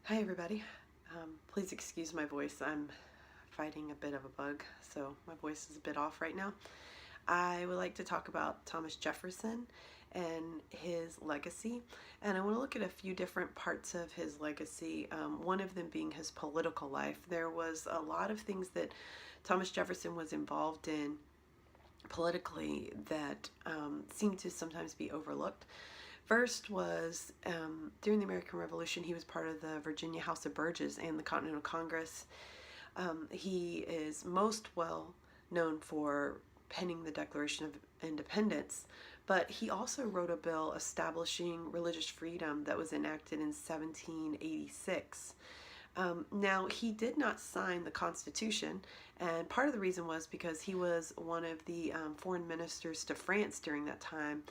Hi everybody. Please excuse my voice. I'm fighting a bit of a bug, so my voice is a bit off right now. I would like to talk about Thomas Jefferson and his legacy, and I want to look at a few different parts of his legacy, one of them being his political life. There was a lot of things that Thomas Jefferson was involved in politically that seem to sometimes be overlooked. First was during the American Revolution, he was part of the Virginia House of Burgesses and the Continental Congress. He is most well known for penning the Declaration of Independence, but he also wrote a bill establishing religious freedom that was enacted in 1786. Now, he did not sign the Constitution, and part of the reason was because he was one of the foreign ministers to France during that time,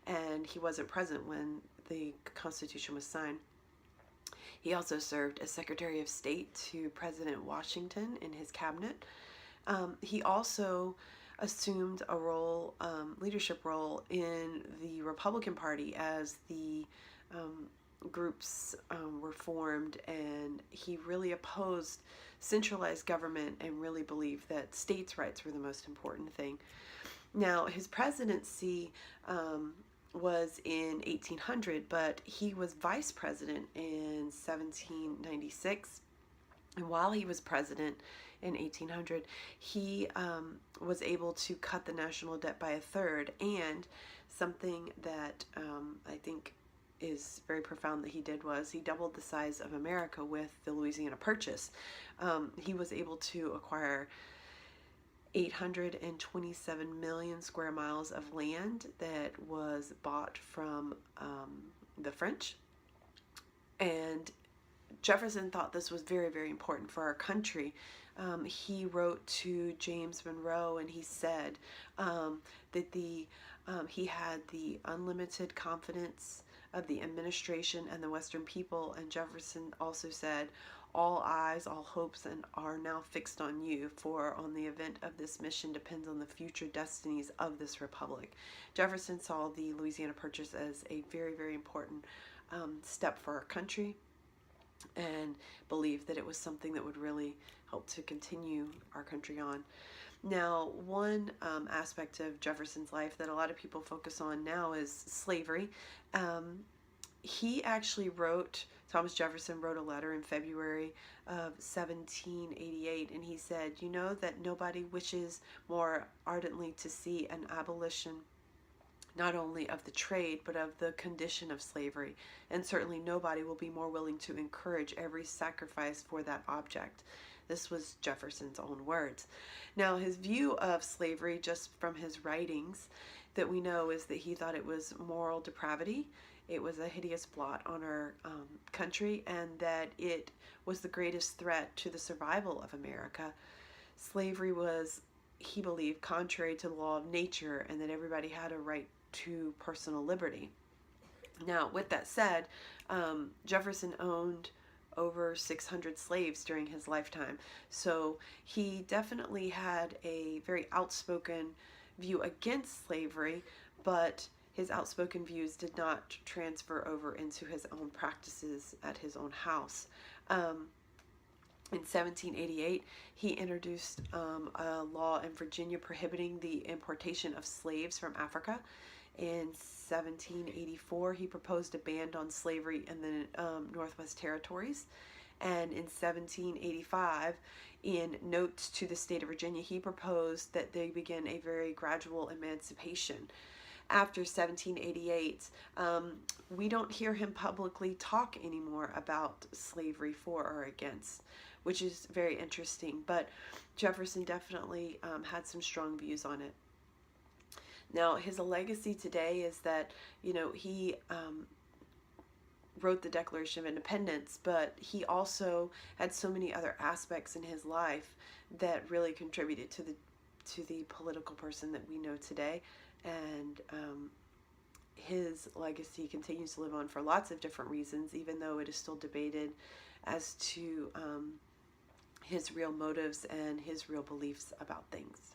and he wasn't present when the Constitution was signed. He also served as Secretary of State to President Washington in his cabinet. He also assumed a role, leadership role in the Republican Party as the groups were formed, and he really opposed centralized government and really believed that states' rights were the most important thing. Now, his presidency was in 1800, but he was vice president in 1796. And while he was president in 1800, he was able to cut the national debt by a third. And something that I think is very profound that he did was he doubled the size of America with the Louisiana Purchase. He was able to acquire 827 million square miles of land that was bought from the French. And Jefferson thought this was very, very important for our country. He wrote to James Monroe and he said that he had the unlimited confidence of the administration and the Western people. And Jefferson also said, "All eyes, all hopes, and are now fixed on you, for on the event of this mission depends on the future destinies of this republic." Jefferson saw the Louisiana Purchase as a very, very important step for our country, and believed that it was something that would really help to continue our country on. Now, one aspect of Jefferson's life that a lot of people focus on now is slavery. Thomas Jefferson wrote a letter in February of 1788, and he said, "You know that nobody wishes more ardently to see an abolition not only of the trade, but of the condition of slavery, and certainly nobody will be more willing to encourage every sacrifice for that object." This was Jefferson's own words. Now, his view of slavery, just from his writings that we know, is that he thought it was moral depravity, it was a hideous blot on our country, and that it was the greatest threat to the survival of America. Slavery was, he believed, contrary to the law of nature, and that everybody had a right to personal liberty. Now, with that said, Jefferson owned over 600 slaves during his lifetime, so he definitely had a very outspoken view against slavery, but his outspoken views did not transfer over into his own practices at his own house. In 1788, he introduced a law in Virginia prohibiting the importation of slaves from Africa. In 1784, he proposed a ban on slavery in the Northwest Territories. And in 1785, in notes to the state of Virginia, he proposed that they begin a very gradual emancipation. After 1788, we don't hear him publicly talk anymore about slavery for or against, which is very interesting. But Jefferson definitely had some strong views on it. Now, his legacy today is that, he wrote the Declaration of Independence, but he also had so many other aspects in his life that really contributed to the political person that we know today. And his legacy continues to live on for lots of different reasons, even though it is still debated as to his real motives and his real beliefs about things.